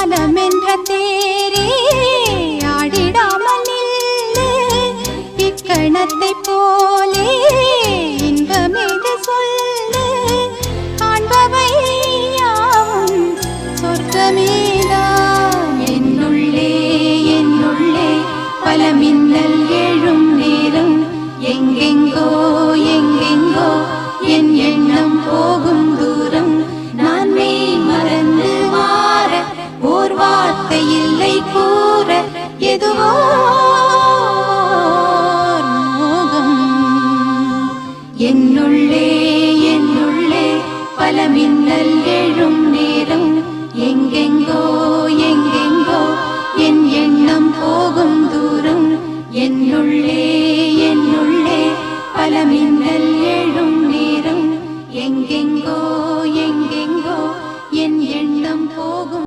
மனமென்ற தேரே ஆடிடாமல் நில்லு இக்கணத்தை போலே இன்பமேது சொல்லு காண்பவை யாவும் சொர்க்கமேதான் என்னுள்ளே என்னுள்ளே பல மின்னல் எழும் நேரம் எங்கெங்கோ எங்கெங்கோ என் எண்ணம் போகும் தூரம் நான் மெய் மறந்து மாற ஓர் வார்த்தை இல்லை கூற எதுவோ